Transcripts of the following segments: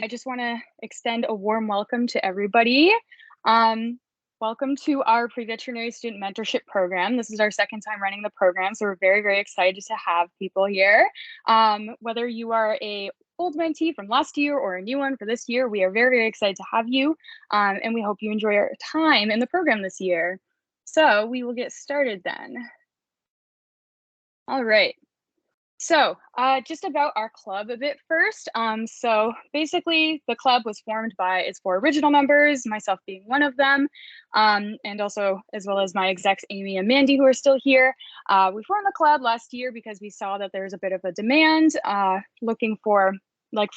I just want to extend a warm welcome to everybody. Um, Welcome to our Pre-Veterinary Student Mentorship Program. This is our second time running the program, so we're very, very excited to have people here. Whether you are a old mentee from last year or a new one for this year, we are very, very excited to have you, and we hope you enjoy your time in the program this year. So we will get started then. All right. So just about our club a bit first. So basically the club was formed by its 4 original members, myself being one of them, and also as well as my execs, Amy and Mandy, who are still here. We formed the club last year because we saw that there's a bit of a demand looking for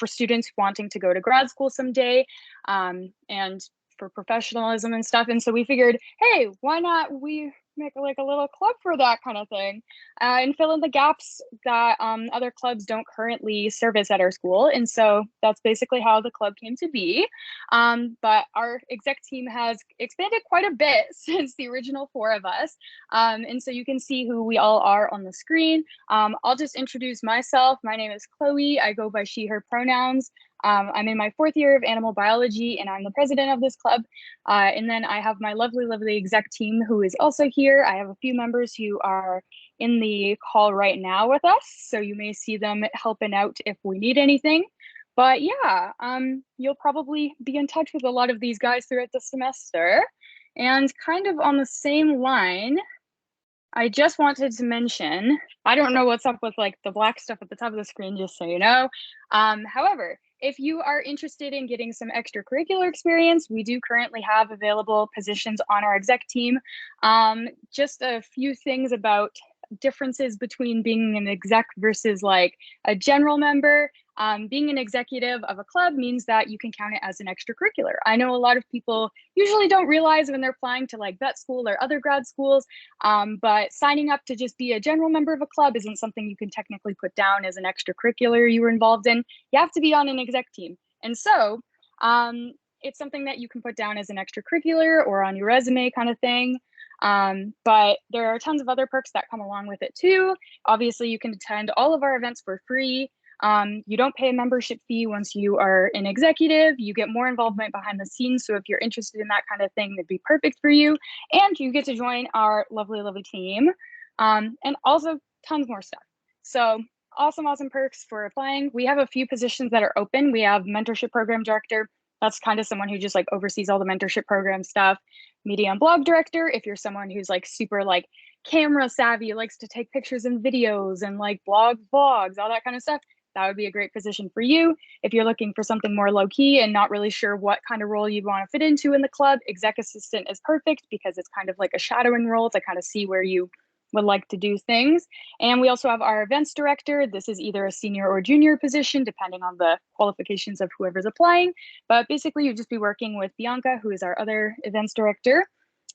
students wanting to go to grad school someday, and for professionalism and stuff. And so we figured, hey, why not we make like a little club for that kind of thing, and fill in the gaps that other clubs don't currently service at our school. And so that's basically how the club came to be. But our exec team has expanded quite a bit since the original 4 of us. And so you can see who we all are on the screen. I'll just introduce myself. My name is Chloe. I go by she, her pronouns. I'm in my 4th year of animal biology, and I'm the president of this club. And then I have my lovely, lovely exec team who is also here. I have a few members who are in the call right now with us, so you may see them helping out if we need anything. But yeah, you'll probably be in touch with a lot of these guys throughout the semester. And kind of on the same line, I just wanted to mention, I don't know what's up with like the black stuff at the top of the screen, just so you know. However, if you are interested in getting some extracurricular experience, we do currently have available positions on our exec team. Just a few things about differences between being an exec versus like a general member. Being an executive of a club means that you can count it as an extracurricular. I know a lot of people usually don't realize when they're applying to like vet school or other grad schools, but signing up to just be a general member of a club isn't something you can technically put down as an extracurricular you were involved in. You have to be on an exec team. And so it's something that you can put down as an extracurricular or on your resume kind of thing. But there are tons of other perks that come along with it too. Obviously, you can attend all of our events for free. You don't pay a membership fee once you are an executive. You get more involvement behind the scenes. So if you're interested in that kind of thing, that'd be perfect for you. And you get to join our lovely, lovely team. And also tons more stuff. So awesome, awesome perks for applying. We have a few positions that are open. We have mentorship program director. That's kind of someone who just like oversees all the mentorship program stuff. Media and blog director, if you're someone who's like super like camera savvy, likes to take pictures and videos and like vlogs, all that kind of stuff, that would be a great position for you. If you're looking for something more low key and not really sure what kind of role you'd want to fit into in the club, exec assistant is perfect because it's kind of like a shadowing role to kind of see where you would like to do things. And we also have our events director. This is either a senior or junior position, depending on the qualifications of whoever's applying. But basically, you'd just be working with Bianca, who is our other events director.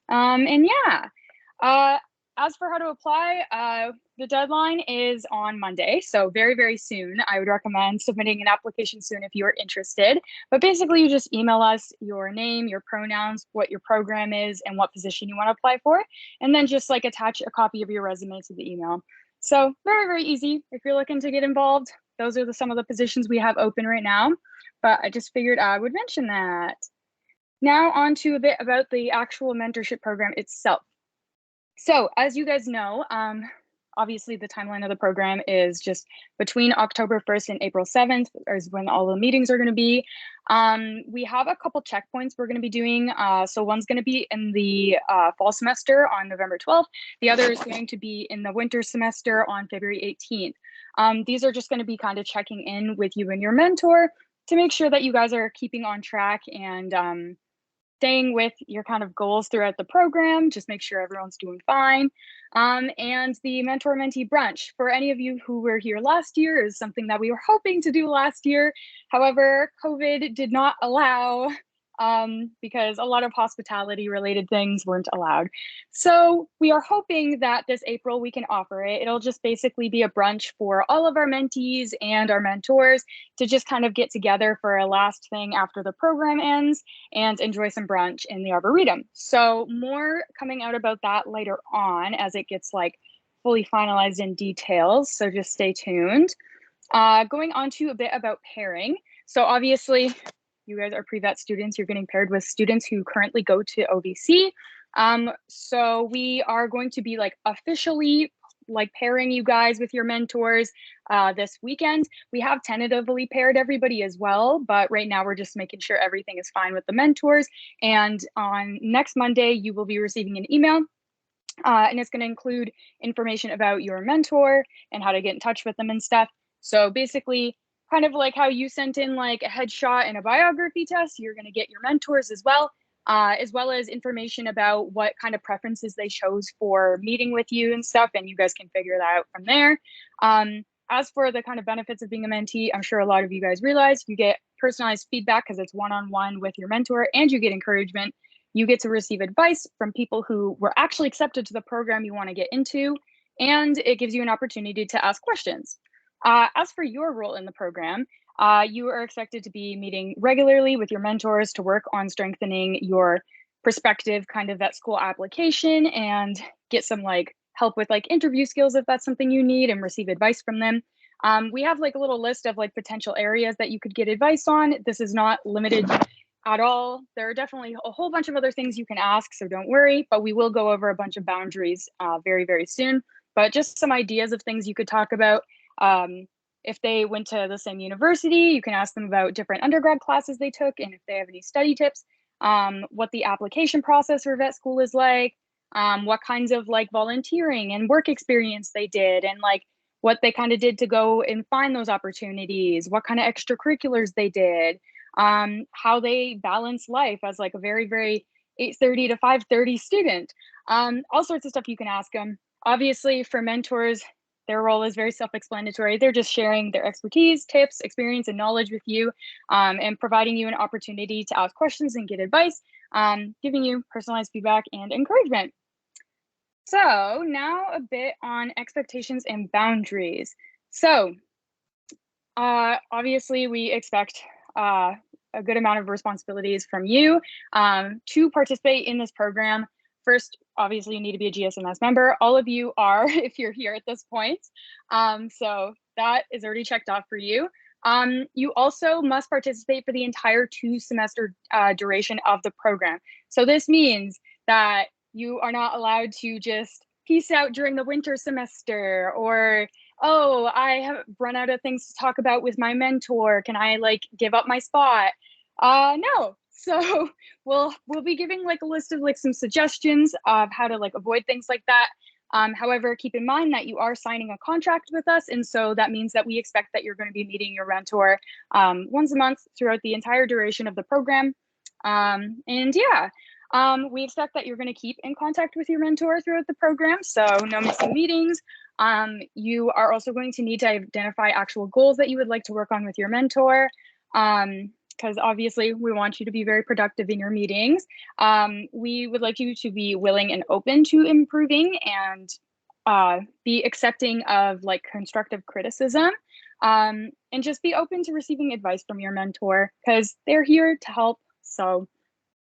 And yeah, as for how to apply, the deadline is on Monday, so very, very soon. I would recommend submitting an application soon if you are interested. But basically, you just email us your name, your pronouns, what your program is, and what position you want to apply for, and then just like attach a copy of your resume to the email. So very, very easy. If you're looking to get involved, those are some of the positions we have open right now. But I just figured I would mention that. Now on to a bit about the actual mentorship program itself. So as you guys know, obviously the timeline of the program is just between October 1st and April 7th is when all the meetings are going to be. We have a couple checkpoints we're going to be doing. So one's going to be in the fall semester on November 12th. The other is going to be in the winter semester on February 18th. These are just going to be kind of checking in with you and your mentor to make sure that you guys are keeping on track and staying with your kind of goals throughout the program. Just make sure everyone's doing fine. And the mentor mentee brunch for any of you who were here last year is something that we were hoping to do last year. However, COVID did not allow because a lot of hospitality related things weren't allowed. So we are hoping that this April we can offer it. It'll just basically be a brunch for all of our mentees and our mentors to just kind of get together for a last thing after the program ends and enjoy some brunch in the Arboretum. So more coming out about that later on as it gets like fully finalized in details. So just stay tuned. Going on to a bit about pairing. So obviously, you guys are pre-vet students. You're getting paired with students who currently go to OVC. So we are going to be like officially like pairing you guys with your mentors this weekend. We have tentatively paired everybody as well, but right now we're just making sure everything is fine with the mentors. And on next Monday, you will be receiving an email and it's going to include information about your mentor and how to get in touch with them and stuff. So basically, kind of like how you sent in like a headshot and a biography test, you're going to get your mentors as well as information about what kind of preferences they chose for meeting with you and stuff, and you guys can figure that out from there. As for the kind of benefits of being a mentee, I'm sure a lot of you guys realize you get personalized feedback because it's one-on-one with your mentor, and you get encouragement. You get to receive advice from people who were actually accepted to the program you want to get into, and it gives you an opportunity to ask questions. As for your role in the program, you are expected to be meeting regularly with your mentors to work on strengthening your prospective kind of vet school application and get some like help with like interview skills if that's something you need, and receive advice from them. We have like a little list of like potential areas that you could get advice on. This is not limited at all. There are definitely a whole bunch of other things you can ask, so don't worry, but we will go over a bunch of boundaries very, very soon. But just some ideas of things you could talk about. If they went to the same university, you can ask them about different undergrad classes they took and if they have any study tips, what the application process for vet school is like, what kinds of like volunteering and work experience they did, and like what they kind of did to go and find those opportunities, what kind of extracurriculars they did, how they balance life as like a very, very 8:30 to 5:30 student. All sorts of stuff you can ask them. Obviously, for mentors, their role is very self-explanatory. They're just sharing their expertise, tips, experience, and knowledge with you, and providing you an opportunity to ask questions and get advice, giving you personalized feedback and encouragement. So now a bit on expectations and boundaries. So obviously we expect a good amount of responsibilities from you to participate in this program. First, obviously you need to be a GSMS member. All of you are if you're here at this point. So that is already checked off for you. You also must participate for the entire 2-semester duration of the program. So this means that you are not allowed to just peace out during the winter semester, or, oh, I have run out of things to talk about with my mentor. Can I like give up my spot? No. So we'll be giving like a list of like some suggestions of how to like avoid things like that. However, keep in mind that you are signing a contract with us, and so that means that we expect that you're going to be meeting your mentor once a month throughout the entire duration of the program. And yeah, we expect that you're going to keep in contact with your mentor throughout the program, so no missing meetings. You are also going to need to identify actual goals that you would like to work on with your mentor, because obviously we want you to be very productive in your meetings. We would like you to be willing and open to improving and be accepting of like constructive criticism, and just be open to receiving advice from your mentor because they're here to help. So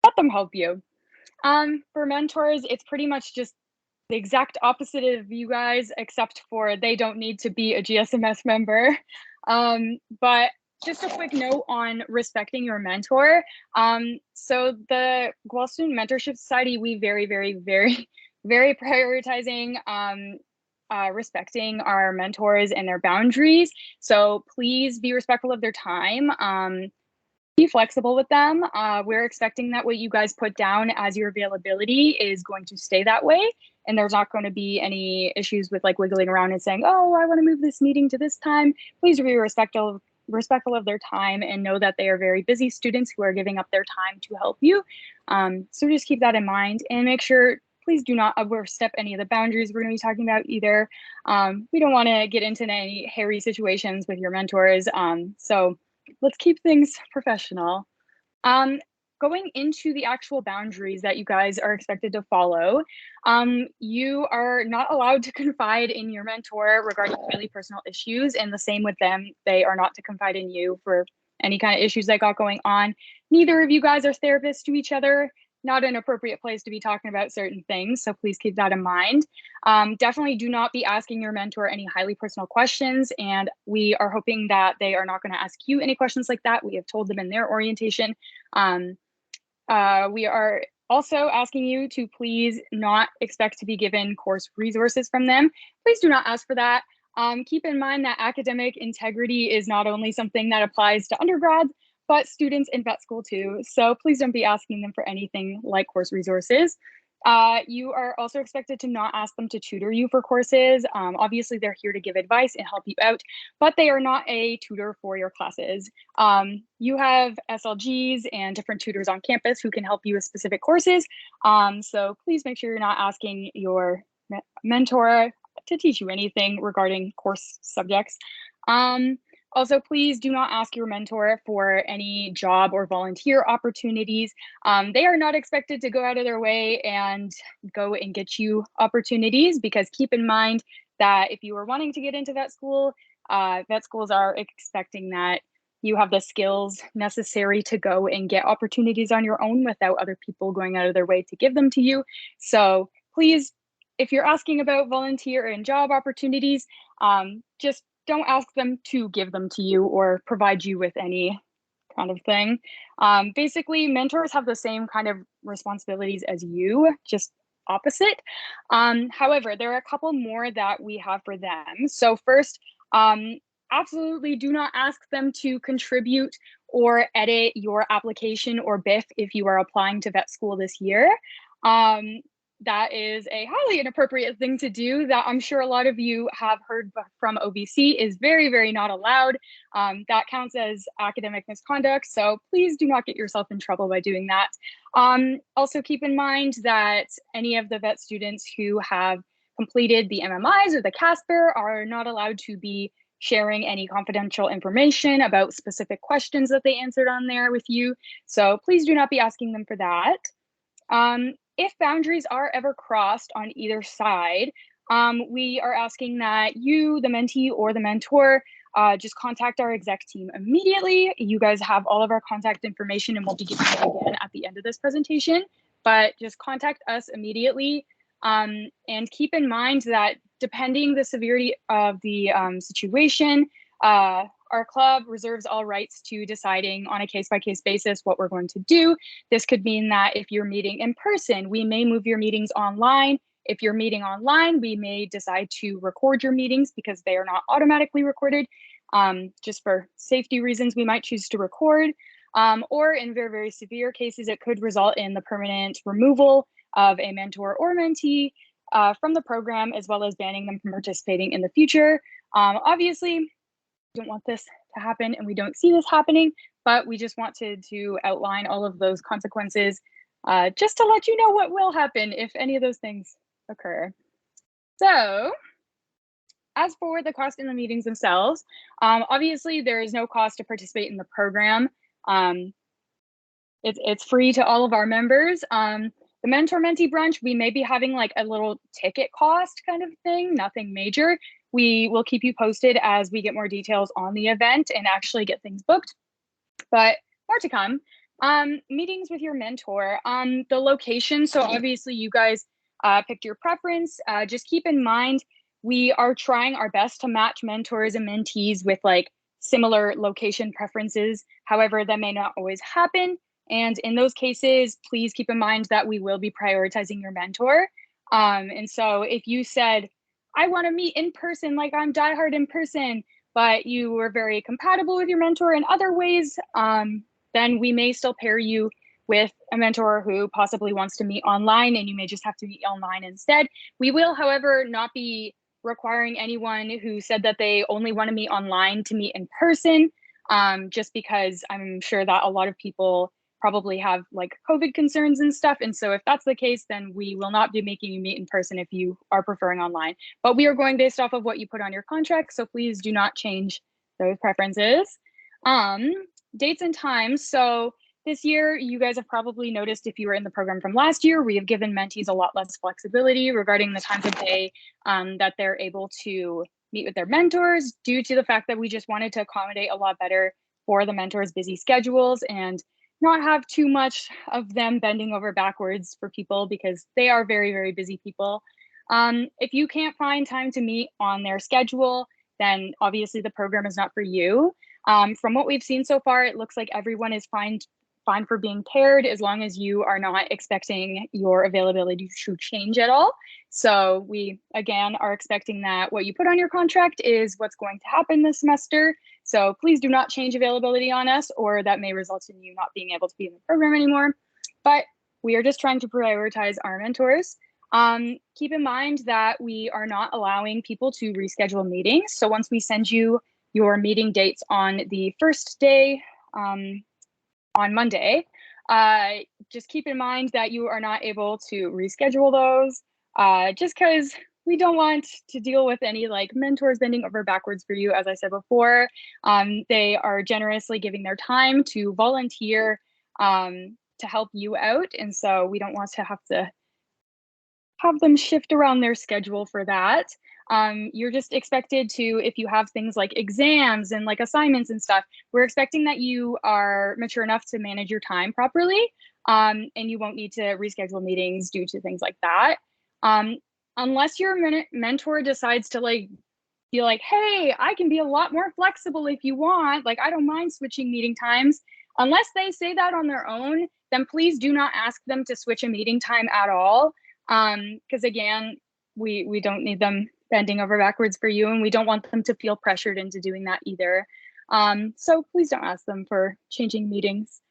let them help you. For mentors, it's pretty much just the exact opposite of you guys, except for they don't need to be a GSMS member. But just a quick note on respecting your mentor. So the Guelph Student Mentorship Society, we very, very, very, very prioritizing respecting our mentors and their boundaries. So please be respectful of their time. Be flexible with them. We're expecting that what you guys put down as your availability is going to stay that way. And there's not going to be any issues with like wiggling around and saying, oh, I want to move this meeting to this time. Please be respectful of their time and know that they are very busy students who are giving up their time to help you. So just keep that in mind and make sure, please do not overstep any of the boundaries we're going to be talking about either. We don't want to get into any hairy situations with your mentors. So let's keep things professional. Going into the actual boundaries that you guys are expected to follow, you are not allowed to confide in your mentor regarding really personal issues, and the same with them. They are not to confide in you for any kind of issues that got going on. Neither of you guys are therapists to each other. not an appropriate place to be talking about certain things, so please keep that in mind. Definitely do not be asking your mentor any highly personal questions, and we are hoping that they are not going to ask you any questions like that. We have told them in their orientation. We are also asking you to please not expect to be given course resources from them. Please do not ask for that. Keep in mind that academic integrity is not only something that applies to undergrads, but students in vet school too. So please don't be asking them for anything like course resources. You are also expected to not ask them to tutor you for courses. Obviously, they're here to give advice and help you out, but they are not a tutor for your classes. You have SLGs and different tutors on campus who can help you with specific courses. So please make sure you're not asking your mentor to teach you anything regarding course subjects. Also, please do not ask your mentor for any job or volunteer opportunities. They are not expected to go out of their way and go and get you opportunities, because keep in mind that if you are wanting to get into vet school, vet schools are expecting that you have the skills necessary to go and get opportunities on your own without other people going out of their way to give them to you. So please, if you're asking about volunteer and job opportunities, just don't ask them to give them to you or provide you with any kind of thing. Basically, mentors have the same kind of responsibilities as you, just opposite. However, there are a couple more that we have for them. So first, absolutely do not ask them to contribute or edit your application or BIF if you are applying to vet school this year. That is a highly inappropriate thing to do that I'm sure a lot of you have heard from OVC is very, very not allowed. That counts as academic misconduct, so please do not get yourself in trouble by doing that. Also keep in mind that any of the vet students who have completed the MMIs or the CASPER are not allowed to be sharing any confidential information about specific questions that they answered on there with you. So please do not be asking them for that. If boundaries are ever crossed on either side, we are asking that you, the mentee or the mentor, just contact our exec team immediately. You guys have all of our contact information and we'll be giving it again at the end of this presentation, but just contact us immediately. And keep in mind that depending the severity of the situation, our club reserves all rights to deciding on a case-by-case basis what we're going to do. This could mean that if you're meeting in person, we may move your meetings online. If you're meeting online, we may decide to record your meetings because they are not automatically recorded. Just for safety reasons, we might choose to record. Or in very, very severe cases, it could result in the permanent removal of a mentor or mentee from the program, as well as banning them from participating in the future. Obviously, don't want this to happen and we don't see this happening, but we just wanted to outline all of those consequences just to let you know what will happen if any of those things occur. So as for the cost in the meetings themselves, obviously there is no cost to participate in the program. It's free to all of our members. The mentor mentee brunch, we may be having like a little ticket cost kind of thing, nothing major. We will keep you posted as we get more details on the event and actually get things booked, but more to come. Meetings with your mentor, the location. So obviously you guys picked your preference. Just keep in mind, we are trying our best to match mentors and mentees with like similar location preferences. However, that may not always happen. And in those cases, please keep in mind that we will be prioritizing your mentor. And so if you said, I want to meet in person, like I'm diehard in person, but you were very compatible with your mentor in other ways, then we may still pair you with a mentor who possibly wants to meet online, and you may just have to meet online instead. We will, however, not be requiring anyone who said that they only want to meet online to meet in person, just because I'm sure that a lot of people probably have like COVID concerns and stuff. And so if that's the case, then we will not be making you meet in person if you are preferring online. But we are going based off of what you put on your contract. So please do not change those preferences. Dates and times. So this year, you guys have probably noticed if you were in the program from last year, we have given mentees a lot less flexibility regarding the times of day that they're able to meet with their mentors, due to the fact that we just wanted to accommodate a lot better for the mentors' busy schedules and not have too much of them bending over backwards for people because they are very, very busy people. If you can't find time to meet on their schedule, then obviously the program is not for you. From what we've seen so far, it looks like everyone is fine for being paired as long as you are not expecting your availability to change at all. So we, again, are expecting that what you put on your contract is what's going to happen this semester. So please do not change availability on us, or that may result in you not being able to be in the program anymore. But we are just trying to prioritize our mentors. Keep in mind that we are not allowing people to reschedule meetings. So once we send you your meeting dates on the first day, on Monday, just keep in mind that you are not able to reschedule those, just because we don't want to deal with any like mentors bending over backwards for you. As I said before, they are generously giving their time to volunteer to help you out. And so we don't want to have them shift around their schedule for that. You're just expected to, if you have things like exams and like assignments and stuff, we're expecting that you are mature enough to manage your time properly, and you won't need to reschedule meetings due to things like that. Unless your mentor decides to like be like, hey, I can be a lot more flexible if you want, like I don't mind switching meeting times. Unless they say that on their own, then please do not ask them to switch a meeting time at all. Because again, we don't need them bending over backwards for you, and we don't want them to feel pressured into doing that either. So please don't ask them for changing meetings.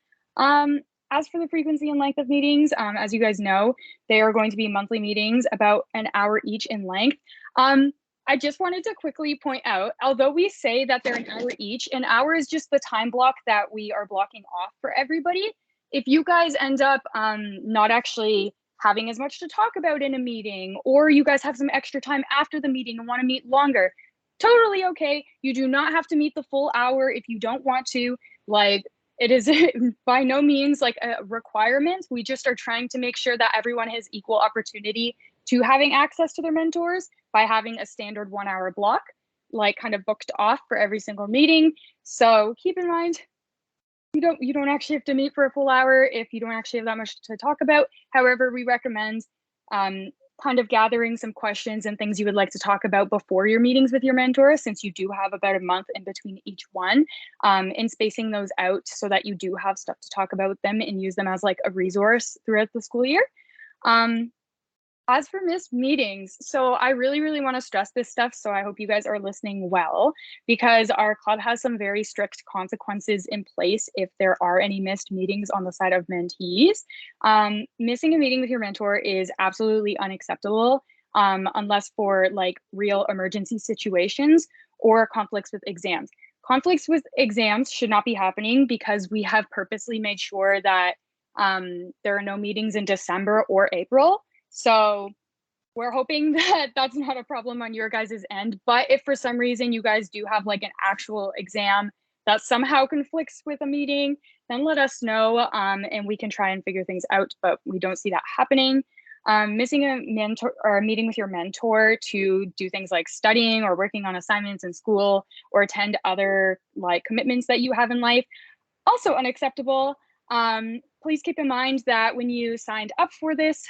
As for the frequency and length of meetings, as you guys know, they are going to be monthly meetings, about an hour each in length. I just wanted to quickly point out, although we say that they're an hour each, an hour is just the time block that we are blocking off for everybody. If you guys end up not actually having as much to talk about in a meeting, or you guys have some extra time after the meeting and want to meet longer, totally okay. You do not have to meet the full hour if you don't want to. Like, it is by no means like a requirement. We just are trying to make sure that everyone has equal opportunity to having access to their mentors by having a standard 1 hour block, like kind of booked off for every single meeting. So keep in mind, you don't actually have to meet for a full hour if you don't actually have that much to talk about. However, we recommend kind of gathering some questions and things you would like to talk about before your meetings with your mentor, since you do have about a month in between each one, and spacing those out so that you do have stuff to talk about with them and use them as like a resource throughout the school year. As for missed meetings, so I really, really want to stress this stuff. So I hope you guys are listening well, because our club has some very strict consequences in place if there are any missed meetings on the side of mentees. Missing a meeting with your mentor is absolutely unacceptable, unless for like real emergency situations or conflicts with exams. Conflicts with exams should not be happening because we have purposely made sure that there are no meetings in December or April. So we're hoping that that's not a problem on your guys' end. But if for some reason you guys do have like an actual exam that somehow conflicts with a meeting, then let us know, and we can try and figure things out. But we don't see that happening. Missing a mentor or a meeting with your mentor to do things like studying or working on assignments in school or attend other like commitments that you have in life, also unacceptable. Please keep in mind that when you signed up for this,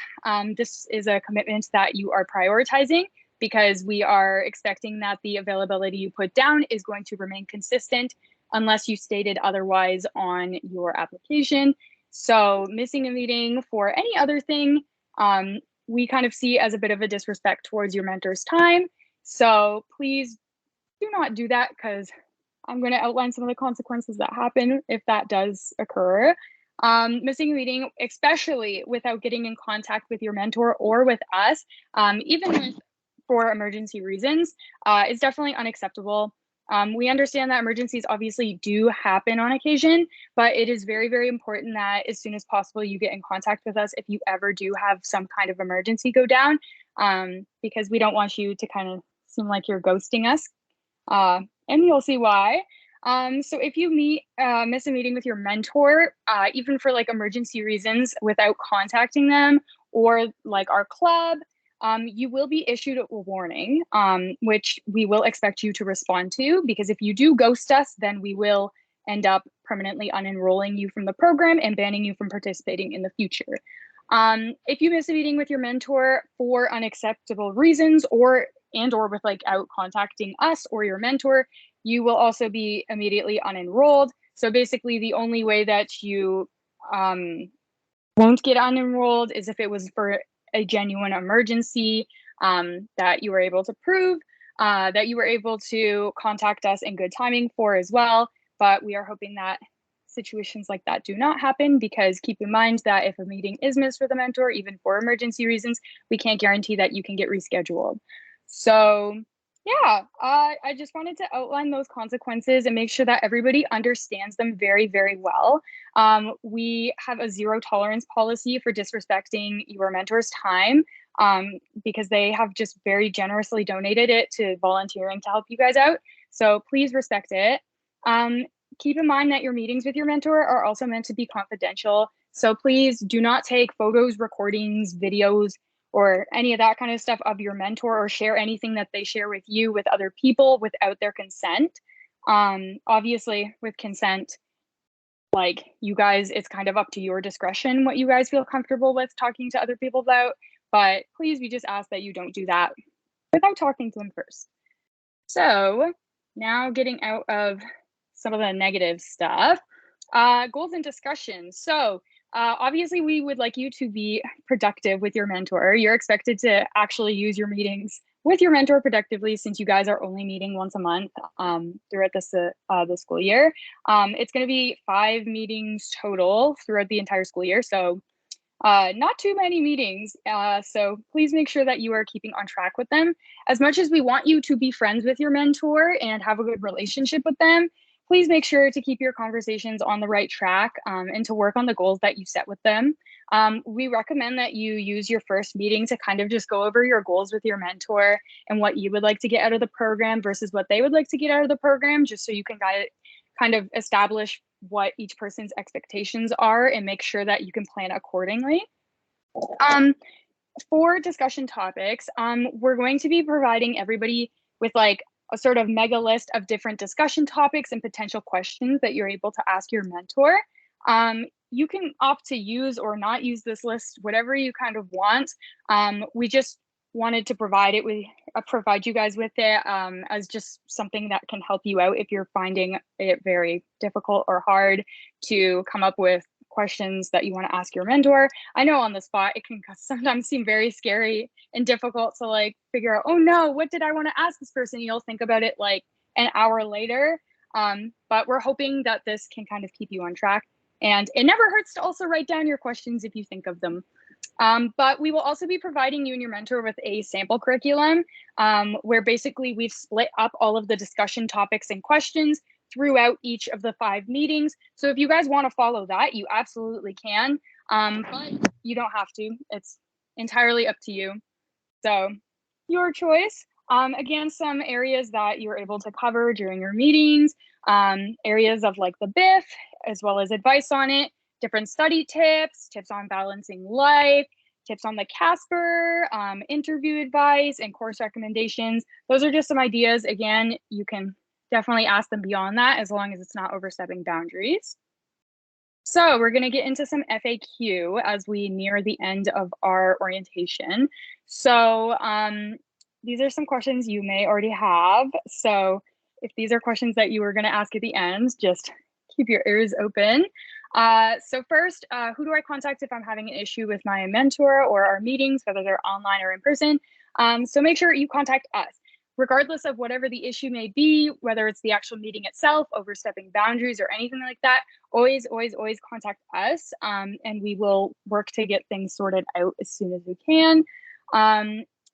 this is a commitment that you are prioritizing, because we are expecting that the availability you put down is going to remain consistent unless you stated otherwise on your application. So missing a meeting for any other thing, we kind of see as a bit of a disrespect towards your mentor's time. So please do not do that, because I'm going to outline some of the consequences that happen if that does occur. Missing a meeting, especially without getting in contact with your mentor or with us, even for emergency reasons, is definitely unacceptable. We understand that emergencies obviously do happen on occasion, but it is very, very important that as soon as possible you get in contact with us if you ever do have some kind of emergency go down, because we don't want you to kind of seem like you're ghosting us, and you'll see why. So if you miss a meeting with your mentor, even for like emergency reasons without contacting them or like our club, you will be issued a warning, which we will expect you to respond to, because if you do ghost us, then we will end up permanently unenrolling you from the program and banning you from participating in the future. If you miss a meeting with your mentor for unacceptable reasons or without contacting us or your mentor, you will also be immediately unenrolled. So basically the only way that you won't get unenrolled is if it was for a genuine emergency that you were able to prove, that you were able to contact us in good timing for as well. But we are hoping that situations like that do not happen, because keep in mind that if a meeting is missed with a mentor, even for emergency reasons, we can't guarantee that you can get rescheduled. So yeah, I just wanted to outline those consequences and make sure that everybody understands them very, very well. We have a zero tolerance policy for disrespecting your mentor's time, because they have just very generously donated it to volunteering to help you guys out. So please respect it. Keep in mind that your meetings with your mentor are also meant to be confidential. So please do not take photos, recordings, videos, or any of that kind of stuff of your mentor, or share anything that they share with you with other people without their consent. Obviously, with consent, like you guys, it's kind of up to your discretion what you guys feel comfortable with talking to other people about. But please, we just ask that you don't do that without talking to them first. So now getting out of some of the negative stuff, goals and discussions. So obviously we would like you to be productive with your mentor. You're expected to actually use your meetings with your mentor productively, since you guys are only meeting once a month throughout the school year. It's going to be 5 meetings total throughout the entire school year. So not too many meetings. So please make sure that you are keeping on track with them. As much as we want you to be friends with your mentor and have a good relationship with them, please make sure to keep your conversations on the right track and to work on the goals that you set with them. We recommend that you use your first meeting to kind of just go over your goals with your mentor and what you would like to get out of the program versus what they would like to get out of the program, just so you can kind of establish what each person's expectations are and make sure that you can plan accordingly. For discussion topics, we're going to be providing everybody with like a sort of mega list of different discussion topics and potential questions that you're able to ask your mentor. You can opt to use or not use this list, whatever you kind of want. We just wanted to provide you guys with it as just something that can help you out if you're finding it very difficult or hard to come up with questions that you want to ask your mentor. I know on the spot it can sometimes seem very scary and difficult to like figure out, oh no, what did I want to ask this person? You'll think about it like an hour later. But we're hoping that this can kind of keep you on track. And it never hurts to also write down your questions if you think of them. But we will also be providing you and your mentor with a sample curriculum where basically we've split up all of the discussion topics and questions throughout each of the 5 meetings. So if you guys want to follow that, you absolutely can, but you don't have to. It's entirely up to you. So your choice. Again, some areas that you're able to cover during your meetings, areas of like the BIF, as well as advice on it, different study tips, tips on balancing life, tips on the Casper, interview advice, and course recommendations. Those are just some ideas. Again, you can definitely ask them beyond that as long as it's not overstepping boundaries. So we're going to get into some FAQ as we near the end of our orientation. So these are some questions you may already have. So if these are questions that you were going to ask at the end, just keep your ears open. So first, who do I contact if I'm having an issue with my mentor or our meetings, whether they're online or in person? So make sure you contact us. Regardless of whatever the issue may be, whether it's the actual meeting itself, overstepping boundaries, or anything like that, always contact us, and we will work to get things sorted out as soon as we can.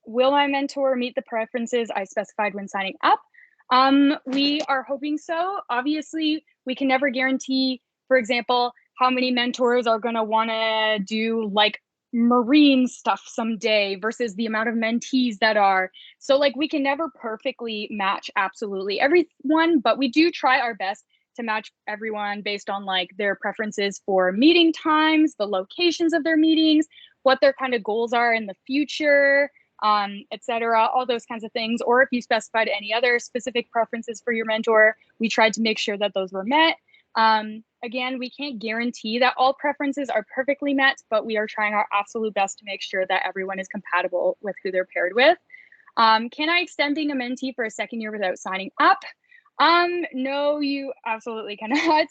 Will my mentor meet the preferences I specified when signing up? We are hoping so. Obviously, we can never guarantee, for example, how many mentors are going to want to do like marine stuff someday versus the amount of mentees that are. So like we can never perfectly match absolutely everyone, but we do try our best to match everyone based on like their preferences for meeting times, the locations of their meetings, what their kind of goals are in the future, etc., all those kinds of things. Or if you specified any other specific preferences for your mentor, we tried to make sure that those were met. Again, we can't guarantee that all preferences are perfectly met, but we are trying our absolute best to make sure that everyone is compatible with who they're paired with. Can I extend being a mentee for a second year without signing up? No, you absolutely cannot.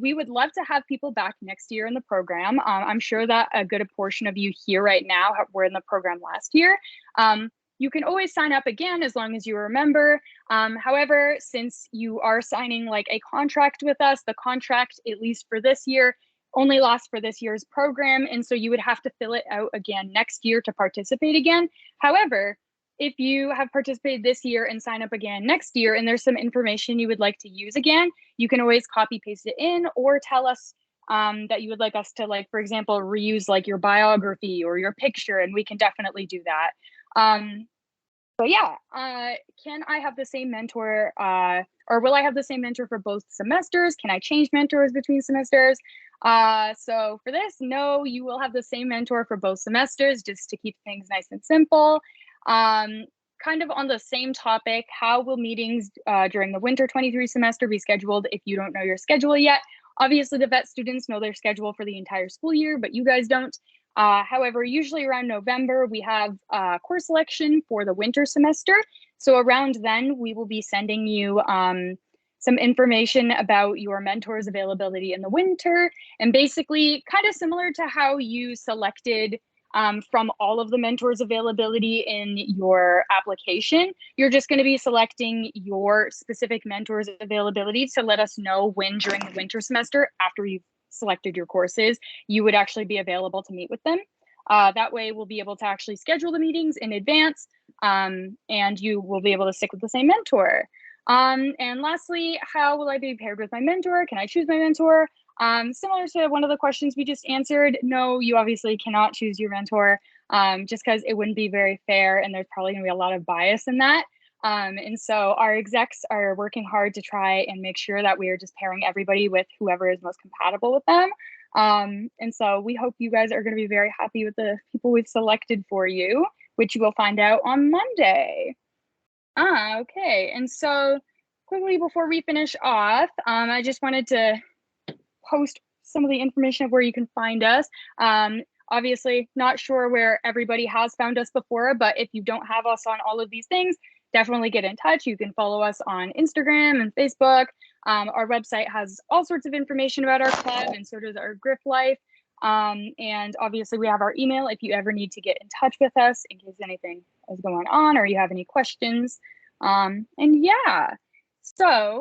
We would love to have people back next year in the program. I'm sure that a good portion of you here right now were in the program last year. You can always sign up again as long as you remember. However, since you are signing like a contract with us, the contract, at least for this year, only lasts for this year's program. And so you would have to fill it out again next year to participate again. However, if you have participated this year and sign up again next year and there's some information you would like to use again, you can always copy paste it in or tell us that you would like us to, like, for example, reuse like your biography or your picture, and we can definitely do that. But yeah, can I have the same mentor or will I have the same mentor for both semesters? Can I change mentors between semesters? So for this, no, you will have the same mentor for both semesters just to keep things nice and simple. Kind of on the same topic, how will meetings during the winter 23 semester be scheduled if you don't know your schedule yet? Obviously, the vet students know their schedule for the entire school year, but you guys don't. However, usually around November, we have course selection for the winter semester. So around then, we will be sending you some information about your mentor's availability in the winter, and basically kind of similar to how you selected from all of the mentors' availability in your application. You're just going to be selecting your specific mentor's availability to let us know when during the winter semester, after you've selected your courses, you would actually be available to meet with them. That way we'll be able to actually schedule the meetings in advance, and you will be able to stick with the same mentor. And lastly, how will I be paired with my mentor? Can I choose my mentor? Similar to one of the questions we just answered, no, you obviously cannot choose your mentor, just because it wouldn't be very fair and there's probably gonna be a lot of bias in that. And so our execs are working hard to try and make sure that we are just pairing everybody with whoever is most compatible with them. And so we hope you guys are going to be very happy with the people we've selected for you, which you will find out on Monday. Okay. And so quickly before we finish off, I just wanted to post some of the information of where you can find us. Obviously, not sure where everybody has found us before, but if you don't have us on all of these things, definitely get in touch. You can follow us on Instagram and Facebook. Our website has all sorts of information about our club, and so does our Griff Life. And obviously, we have our email if you ever need to get in touch with us in case anything is going on or you have any questions. And yeah, so